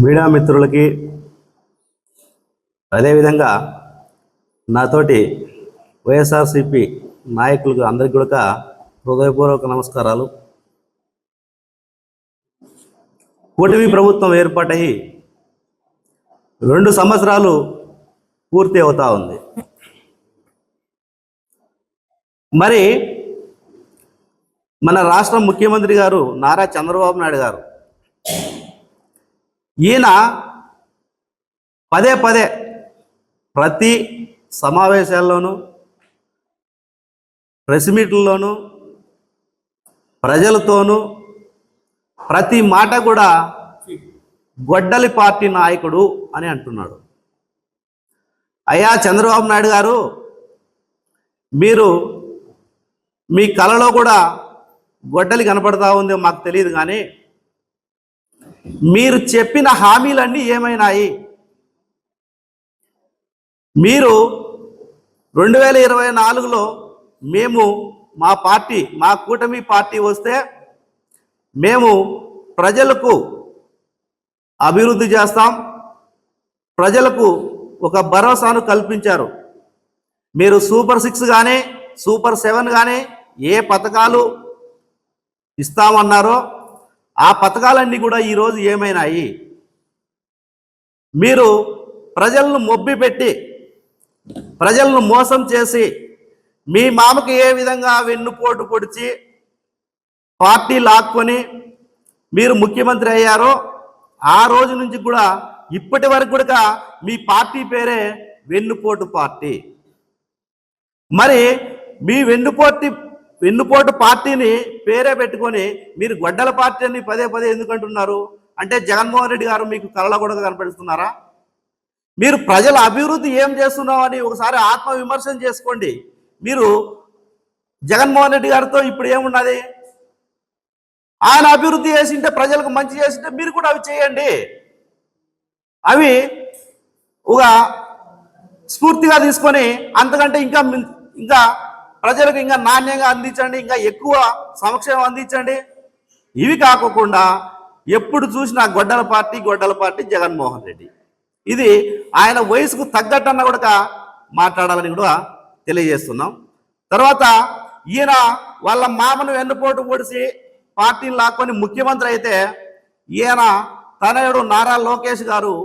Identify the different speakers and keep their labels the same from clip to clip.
Speaker 1: Media మిత్రులకి అదేవిధంగా నాతోటి వైఎస్ఆర్సీపీ నాయకులకు అందరికీ కూడా హృదయపూర్వక నమస్కారాలు. కూటమి ప్రభుత్వం ఏర్పాటయి 2 సంవత్సరాలు పూర్తి అవుతా ఉంది. మరి మన రాష్ట్ర ముఖ్యమంత్రి గారు నారా చంద్రబాబు నాయుడు గారు ఈయన పదే పదే ప్రతి సమావేశాల్లోనూ ప్రెస్ మీట్లలోనూ ప్రజలతోనూ ప్రతి మాట కూడా గొడ్డలి పార్టీ నాయకుడు అని అంటున్నాడు. అయ్యా చంద్రబాబు నాయుడు గారు, మీరు మీ కళలో కూడా గొడ్డలి కనపడతా ఉందో మాకు తెలియదు, కానీ మీరు చెప్పిన హామీలన్నీ ఏమైనాయి? మీరు 2024లో మేము మా కూటమి పార్టీ వస్తే మేము ప్రజలకు అభివృద్ధి చేస్తాం, ప్రజలకు ఒక భరోసాను కల్పించారు. మీరు సూపర్ 6 కానీ సూపర్ 7 కానీ ఏ పథకాలు ఇస్తామన్నారో ఆ పథకాలన్నీ కూడా ఈరోజు ఏమైనాయి? మీరు ప్రజలను మొబ్బిపెట్టి ప్రజలను మోసం చేసి మీ మామకి ఏ విధంగా వెన్నుపోటు పొడిచి పార్టీ లాక్కొని మీరు ముఖ్యమంత్రి అయ్యారో ఆ రోజు నుంచి కూడా ఇప్పటి వరకు కూడా మీ పార్టీ పేరే వెన్నుపోటు పార్టీ. మరి మీ వెన్నుపోటు పార్టీని పేరే పెట్టుకొని మీరు గొడ్డల పార్టీ అని పదే పదే ఎందుకు అంటున్నారు? అంటే జగన్మోహన్ రెడ్డి గారు మీకు కళ్ళ కూడా కనపడుతున్నారా? మీరు ప్రజల అభివృద్ధి ఏం చేస్తున్నామని ఒకసారి ఆత్మవిమర్శన చేసుకోండి. మీరు జగన్మోహన్ రెడ్డి గారితో ఇప్పుడు ఏమున్నది? ఆయన అభివృద్ధి చేసింటే, ప్రజలకు మంచి చేసింటే మీరు కూడా అవి చేయండి. అవి ఒక స్ఫూర్తిగా తీసుకొని అంతకంటే ఇంకా ప్రజలకు ఇంకా నాణ్యంగా అందించండి, ఇంకా ఎక్కువ సంక్షేమం అందించండి. ఇవి కాకుండా ఎప్పుడు చూసినా గొడ్డల పార్టీ జగన్మోహన్ రెడ్డి. ఇది ఆయన వయసుకు తగ్గట్టన్న కూడా మాట్లాడాలని కూడా తెలియజేస్తున్నాం. తర్వాత ఈయన వాళ్ళ మామను వెన్నుపోటు పొడిచి పార్టీని లాక్కొని ముఖ్యమంత్రి అయితే ఈయన తనయుడు నారా లోకేష్ గారు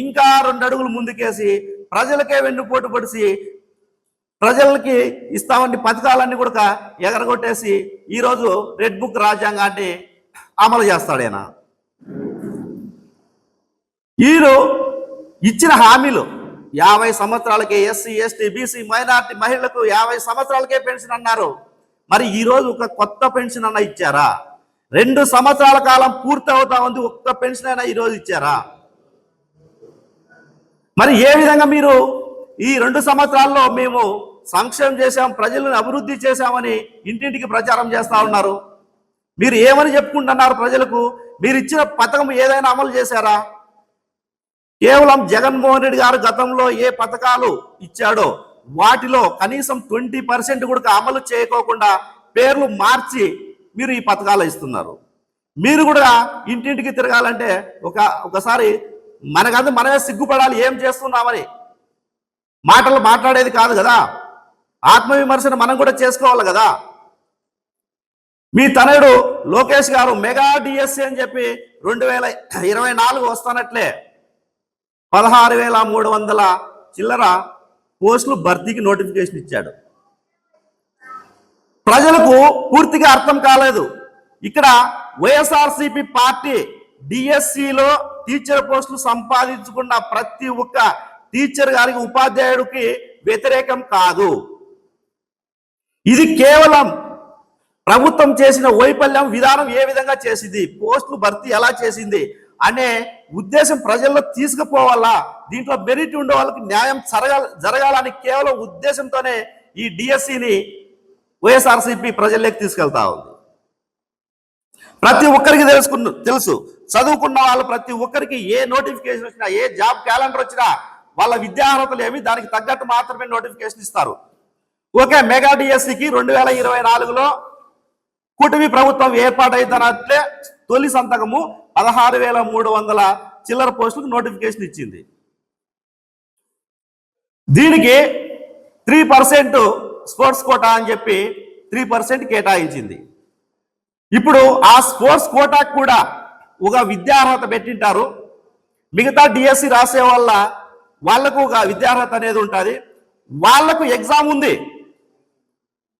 Speaker 1: ఇంకా 2 అడుగులు ముందుకేసి ప్రజలకే వెన్నుపోటు పొడిచి ప్రజలకి ఇస్తామని పథకాలన్నీ కూడా ఎగరగొట్టేసి ఈరోజు రెడ్ బుక్ రాజ్యాంగాన్ని అమలు చేస్తాడు. ఆయన ఈయన ఇచ్చిన హామీలు 50 సంవత్సరాలకే ఎస్సీ ఎస్టీ బీసీ మైనార్టీ మహిళలకు 50 సంవత్సరాలకే పెన్షన్ అన్నారు. మరి ఈరోజు ఒక కొత్త పెన్షన్ అన్న ఇచ్చారా? 2 సంవత్సరాల కాలం పూర్తి అవుతా ఉంది, ఒక్క పెన్షన్ అయినా ఈరోజు ఇచ్చారా? మరి ఏ విధంగా మీరు ఈ 2 సంవత్సరాల్లో మేము సంక్షేమం చేశాం, ప్రజలను అభివృద్ధి చేశామని ఇంటింటికి ప్రచారం చేస్తా ఉన్నారు? మీరు ఏమని చెప్పుకుంటున్నారు ప్రజలకు? మీరు ఇచ్చిన పథకం ఏదైనా అమలు చేశారా? కేవలం జగన్మోహన్ రెడ్డి గారు గతంలో ఏ పథకాలు ఇచ్చాడో వాటిలో కనీసం 20% కూడా అమలు చేయకోకుండా పేర్లు మార్చి మీరు ఈ పథకాలు ఇస్తున్నారు. మీరు కూడా ఇంటింటికి తిరగాలంటే ఒకసారి మనమే సిగ్గుపడాలి. ఏం చేస్తున్నామని మాటలు మాట్లాడేది కాదు కదా, ఆత్మవిమర్శన మనం కూడా చేసుకోవాలి కదా. మీ తనయుడు లోకేష్ గారు మెగా డిఎస్సి అని చెప్పి 2024 వస్తానట్లే 16,300 చిల్లర పోస్టులు భర్తీకి నోటిఫికేషన్ ఇచ్చాడు. ప్రజలకు పూర్తిగా అర్థం కాలేదు. ఇక్కడ వైఎస్ఆర్సీపీ పార్టీ డిఎస్సిలో టీచర్ పోస్టులు సంపాదించుకున్న ప్రతి ఒక్క టీచర్ గారికి, ఉపాధ్యాయుడికి వ్యతిరేకం కాదు. ఇది కేవలం ప్రభుత్వం చేసిన వైఫల్యం, విధానం ఏ విధంగా చేసింది, పోస్టులు భర్తీ ఎలా చేసింది అనే ఉద్దేశం ప్రజల్లో తీసుకుపోవాలా, దీంట్లో మెరిట్ ఉండే వాళ్ళకి న్యాయం జరగాలని కేవలం ఉద్దేశంతోనే ఈ డిఎస్సిని వైఎస్ఆర్సీపీ ప్రజల్లోకి తీసుకెళ్తా ఉంది. ప్రతి ఒక్కరికి తెలుసు, చదువుకున్న వాళ్ళు ప్రతి ఒక్కరికి ఏ నోటిఫికేషన్ వచ్చినా, ఏ జాబ్ క్యాలెండర్ వచ్చినా వాళ్ళ విద్యార్హతలు ఏమి దానికి తగ్గట్టు మాత్రమే నోటిఫికేషన్ ఇస్తారు. ఓకే, మెగా డిఎస్సికి 2024లో కూటమి ప్రభుత్వం ఏర్పాటైతేనట్లే తొలి సంతకము 16,300 చిల్లర పోస్టులకు నోటిఫికేషన్ ఇచ్చింది. దీనికి 3% స్పోర్ట్స్ కోటా అని చెప్పి 3% కేటాయించింది. ఇప్పుడు ఆ స్పోర్ట్స్ కోటాకు కూడా ఒక విద్యార్హత పెట్టింటారు. మిగతా డిఎస్సి రాసే వాళ్లకు ఒక విద్యార్హత అనేది ఉంటుంది. వాళ్లకు ఎగ్జామ్ ఉంది,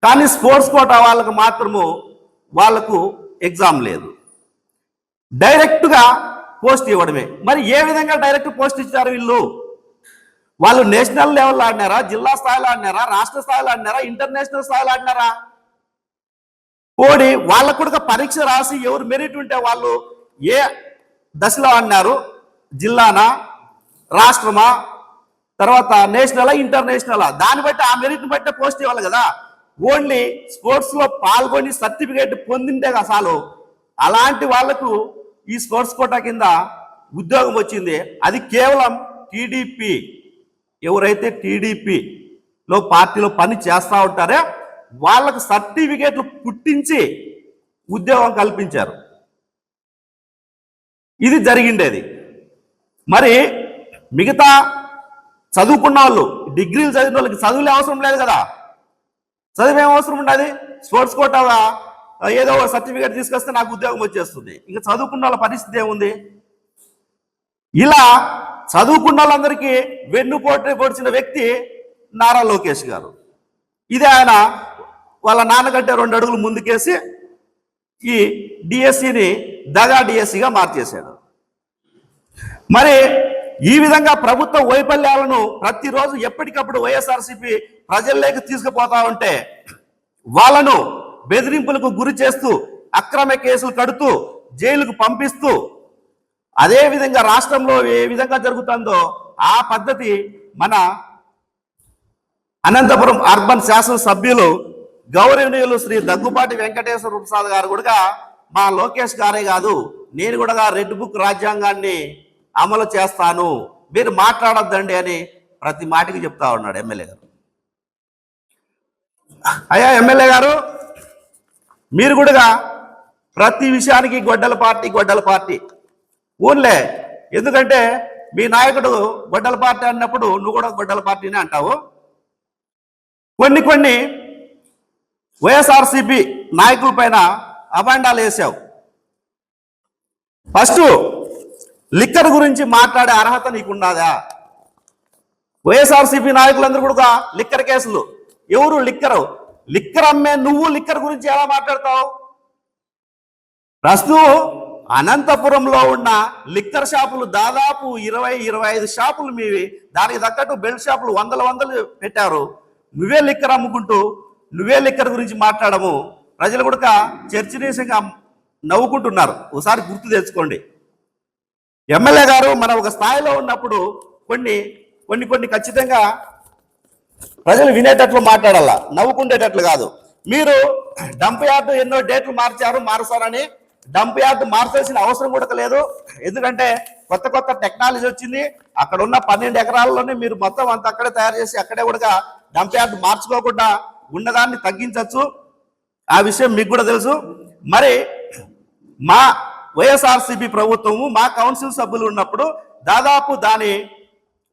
Speaker 1: కానీ స్పోర్ట్స్ కోటా వాళ్ళకు మాత్రము వాళ్లకు ఎగ్జామ్ లేదు. డైరెక్ట్గా పోస్ట్ ఇవ్వడమే. మరి ఏ విధంగా డైరెక్ట్ పోస్ట్ ఇచ్చారు వీళ్ళు? వాళ్ళు నేషనల్ లెవెల్లో ఆడినారా, జిల్లా స్థాయిలో ఆడినారా, రాష్ట్ర స్థాయిలో ఆడినారా, ఇంటర్నేషనల్ స్థాయిలో ఆడినారా? పోడి వాళ్ళకు కూడా పరీక్ష రాసి ఎవరు మెరిట్ ఉంటే వాళ్ళు ఏ దశలో ఆడినారు, జిల్లానా, రాష్ట్రమా, తర్వాత నేషనలా, ఇంటర్నేషనలా, దాన్ని బట్టి ఆ మెరిట్ని బట్టే పోస్ట్ ఇవ్వాలి కదా. ఓన్లీ స్పోర్ట్స్లో పాల్గొని సర్టిఫికేట్ పొందింటే చాలు. అలాంటి వాళ్లకు ఈ స్పోర్ట్స్ కోటా కింద ఉద్యోగం వచ్చింది. అది కేవలం టీడీపీ, ఎవరైతే టీడీపీలో పార్టీలో పని చేస్తూ ఉంటారో వాళ్ళకు సర్టిఫికేట్లు పుట్టించి ఉద్యోగం కల్పించారు. ఇది జరిగిండేది. మరి మిగతా చదువుకున్న వాళ్ళు, డిగ్రీలు చదివిన వాళ్ళకి చదువులే అవసరం లేదు కదా. చదువు ఏం అవసరం ఉండదు. స్పోర్ట్స్ కోటా ఏదో సర్టిఫికేట్ తీసుకొస్తే నాకు ఉద్యోగం వచ్చేస్తుంది. ఇంకా చదువుకున్న వాళ్ళ పరిస్థితి ఏముంది? ఇలా చదువుకున్న వాళ్ళందరికీ వెన్నుపోటు పొడిచిన వ్యక్తి నారా లోకేష్ గారు. ఇదే ఆయన వాళ్ళ నాన్నకంటే 2 అడుగులు ముందుకేసి ఈ డిఎస్సిని దగా డిఎస్సిగా మార్చేశాడు. మరి ఈ విధంగా ప్రభుత్వ వైఫల్యాలను ప్రతిరోజు ఎప్పటికప్పుడు వైఎస్ఆర్సీపీ ప్రజల్లోకి తీసుకుపోతా ఉంటే వాళ్ళను బెదిరింపులకు గురి చేస్తూ, అక్రమ కేసులు కడుతూ, జైలుకు పంపిస్తూ, అదే విధంగా రాష్ట్రంలో ఏ విధంగా జరుగుతుందో ఆ పద్ధతి మన అనంతపురం అర్బన్ శాసనసభ్యులు గౌరవనీయులు శ్రీ దగ్గుపాటి వెంకటేశ్వర ప్రసాద్ గారు కూడా మా లోకేష్ గారే కాదు, నేను కూడా రెడ్ బుక్ రాజ్యాంగాన్ని అమలు చేస్తాను, మీరు మాట్లాడొద్దండి అని ప్రతి మాటకి చెప్తా ఉన్నాడు ఎమ్మెల్యే గారు. అయ్యా ఎమ్మెల్యే గారు, మీరు కూడా ప్రతి విషయానికి గొడ్డల పార్టీ ఊర్లే. ఎందుకంటే మీ నాయకుడు గొడ్డల పార్టీ అన్నప్పుడు నువ్వు కూడా గొడ్డల పార్టీనే అంటావు. కొన్ని వైఎస్ఆర్సీపీ నాయకుల పైన అభాండాలు వేసావు. ఫస్ట్ లిక్కర్ గురించి మాట్లాడే అర్హత నీకున్నదా? వైఎస్ఆర్సీపీ నాయకులందరూ కూడా లిక్కర్ కేసులు. ఎవరు లిక్కర్ అమ్మే నువ్వు లిక్కర్ గురించి ఎలా మాట్లాడతావు? ప్రస్తుతం అనంతపురంలో ఉన్న లిక్కర్ షాపులు దాదాపు 20-25 షాపులు మీవి. దానికి తగ్గట్టు బెల్ట్ షాపులు వందలు పెట్టారు. నువ్వే లిక్కర్ అమ్ముకుంటూ నువ్వే లిక్కర్ గురించి మాట్లాడము ప్రజలు కూడా చర్చనీయంగా నవ్వుకుంటున్నారు. ఒకసారి గుర్తు తెచ్చుకోండి. ఎమ్మెల్యే గారు మన ఒక స్థాయిలో ఉన్నప్పుడు కొన్ని ఖచ్చితంగా ప్రజలు వినేటట్లు మాట్లాడాల, నవ్వుకుండేటట్లు కాదు. మీరు డంప్ యార్డు ఎన్నో డేట్లు మారుస్తారని డంప్ యార్డు మార్చాల్సిన అవసరం కూడా లేదు. ఎందుకంటే కొత్త టెక్నాలజీ వచ్చింది. అక్కడ ఉన్న 12 ఎకరాల్లోనే మీరు మొత్తం అంతా అక్కడే తయారు చేసి అక్కడే కూడా డంప్ యార్డు మార్చుకోకుండా ఉన్నదాన్ని తగ్గించవచ్చు. ఆ విషయం మీకు కూడా తెలుసు. మరి మా వైఎస్ఆర్సీపీ ప్రభుత్వము మా కౌన్సిల్ సభ్యులు ఉన్నప్పుడు దాదాపు దాని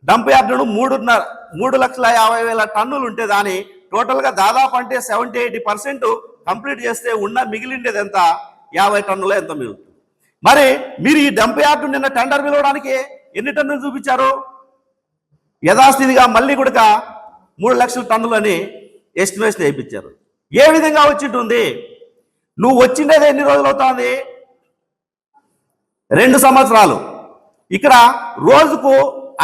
Speaker 1: డంప్ యార్డును 3,50,000 టన్నులు ఉంటే దాని టోటల్గా దాదాపు అంటే 70-80% కంప్లీట్ చేస్తే ఉన్న మిగిలిండేది ఎంత? 50 టన్నులు ఎంత మిగులుతుంది. మరి మీరు ఈ డంప్ యార్డు నిన్న టెండర్ పిలవడానికి ఎన్ని టన్నులు చూపించారు? యథాస్థితిగా మళ్ళీ కూడా 3 లక్షల టన్నులు అని ఎస్టిమేషన్ వేయించారు. ఏ విధంగా వచ్చింటుంది? నువ్వు వచ్చిండేది ఎన్ని రోజులు అవుతుంది? 2 సంవత్సరాలు. ఇక్కడ రోజుకు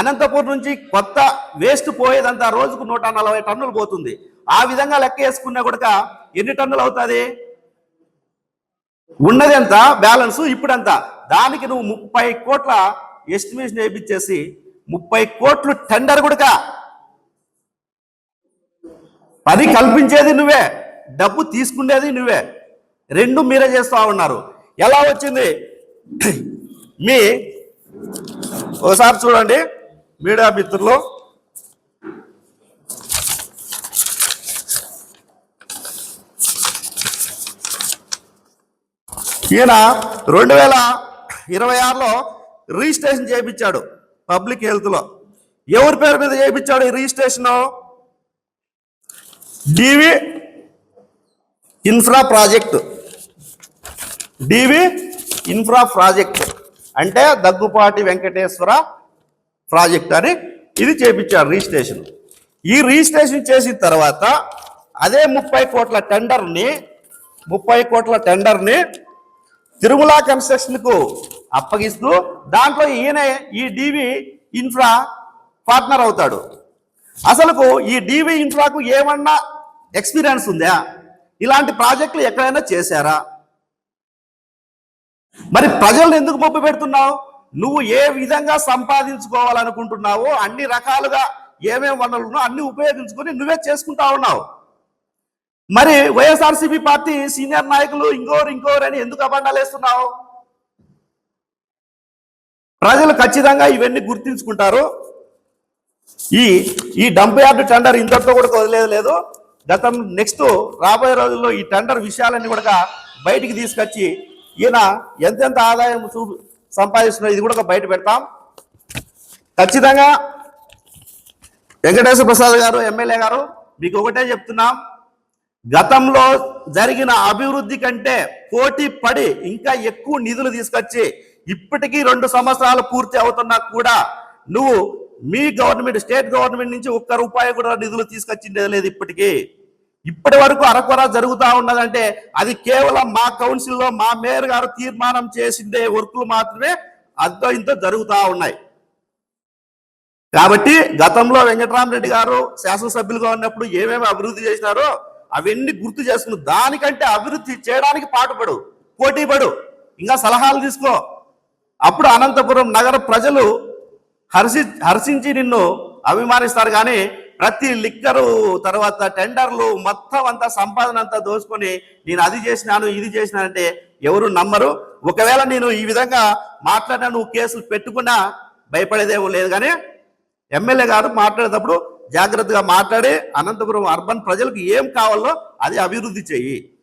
Speaker 1: అనంతపురం నుంచి కొత్త వేస్ట్ పోయేదంతా రోజుకు 140 టన్నులు పోతుంది. ఆ విధంగా లెక్క వేసుకున్నా కూడా ఎన్ని టన్నులు అవుతుంది? ఉన్నది ఎంత బ్యాలెన్స్ ఇప్పుడంత? దానికి నువ్వు 30 కోట్ల ఎస్టిమేషన్ వేయించేసి 30 కోట్లు టెండర్ కూడా పని కల్పించేది నువ్వే, డబ్బు తీసుకునేది నువ్వే, 2 మీరే చేస్తూ ఉన్నారు. ఎలా వచ్చింది? మీ ఒకసారి చూడండి మీడియా మిత్రులు. ఈయన 2026లో రిజిస్ట్రేషన్ చేయించాడు పబ్లిక్ హెల్త్లో. ఎవరి పేరు మీద చేయించాడు ఈ రిజిస్ట్రేషన్? డివి ఇన్ఫ్రా ప్రాజెక్ట్. డివి ఇన్ఫ్రా ప్రాజెక్ట్ అంటే దగ్గుపాటి వెంకటేశ్వర ప్రాజెక్ట్ అని ఇది చేయించాడు రిజిస్ట్రేషన్. ఈ రిజిస్ట్రేషన్ చేసిన తర్వాత అదే 30 కోట్ల టెండర్ని తిరుమల కన్స్ట్రక్షన్కు అప్పగిస్తూ దాంట్లో ఈయనే ఈ డివి ఇన్ఫ్రా పార్ట్నర్ అవుతాడు. అసలుకు ఈ డివి ఇన్ఫ్రాకు ఏమన్నా ఎక్స్పీరియన్స్ ఉందా? ఇలాంటి ప్రాజెక్టులు ఎక్కడైనా చేశారా? మరి ప్రజలను ఎందుకు మొప్పు పెడుతున్నావు? నువ్వు ఏ విధంగా సంపాదించుకోవాలనుకుంటున్నావో అన్ని రకాలుగా ఏమేమి వనరులు అన్ని ఉపయోగించుకొని నువ్వే చేసుకుంటా ఉన్నావు. మరి వైఎస్ఆర్సీపీ పార్టీ సీనియర్ నాయకులు ఇంకోరు అని ఎందుకు అబండాలు వేస్తున్నావు? ప్రజలు ఖచ్చితంగా ఇవన్నీ గుర్తించుకుంటారు. ఈ డంప్ యార్డ్ టెండర్ ఇంతటితో కూడా వదిలేదు. నెక్స్ట్ రాబోయే రోజుల్లో ఈ టెండర్ విషయాలన్నీ కూడా బయటికి తీసుకొచ్చి ఈయన ఎంతెంత ఆదాయం సంపాదిస్తున్నారు ఇది కూడా బయట పెడతాం. ఖచ్చితంగా వెంకటేశ్వర ప్రసాద్ గారు ఎమ్మెల్యే గారు మీకు ఒకటే చెప్తున్నాం, గతంలో జరిగిన అభివృద్ధి కంటే పోటీ పడి ఇంకా ఎక్కువ నిధులు తీసుకొచ్చి ఇప్పటికీ 2 సంవత్సరాలు పూర్తి అవుతున్నా కూడా నువ్వు మీ గవర్నమెంట్ స్టేట్ గవర్నమెంట్ నుంచి ఒక్క రూపాయి కూడా నిధులు తీసుకొచ్చిందే లేదు. ఇప్పటి వరకు అరకొర జరుగుతూ ఉన్నదంటే అది కేవలం మా కౌన్సిల్లో మా మేయర్ గారు తీర్మానం చేసిందే వర్కులు మాత్రమే అంతో ఇంతో జరుగుతూ ఉన్నాయి. కాబట్టి గతంలో వెంకటరామరెడ్డి గారు శాసనసభ్యులుగా ఉన్నప్పుడు ఏమేమి అభివృద్ధి చేసినారో అవన్నీ గుర్తు చేసుకుని దానికంటే అభివృద్ధి చేయడానికి పాటుపడు, పోటీపడు, ఇంకా సలహాలు తీసుకో. అప్పుడు అనంతపురం నగర ప్రజలు హర్షించి నిన్ను అభిమానిస్తారు. కానీ ప్రతి లిక్కరు తర్వాత టెండర్లు మొత్తం అంతా సంపాదన అంతా దోచుకొని నేను అది చేసినాను ఇది చేసినానంటే ఎవరు నమ్మరు. ఒకవేళ నేను ఈ విధంగా మాట్లాడినా నువ్వు కేసులు పెట్టుకున్నా భయపడేదేమో లేదు. కానీ ఎమ్మెల్యే గారు మాట్లాడేటప్పుడు జాగ్రత్తగా మాట్లాడి అనంతపురం అర్బన్ ప్రజలకు ఏం కావాలో అది అభివృద్ధి చెయ్యి.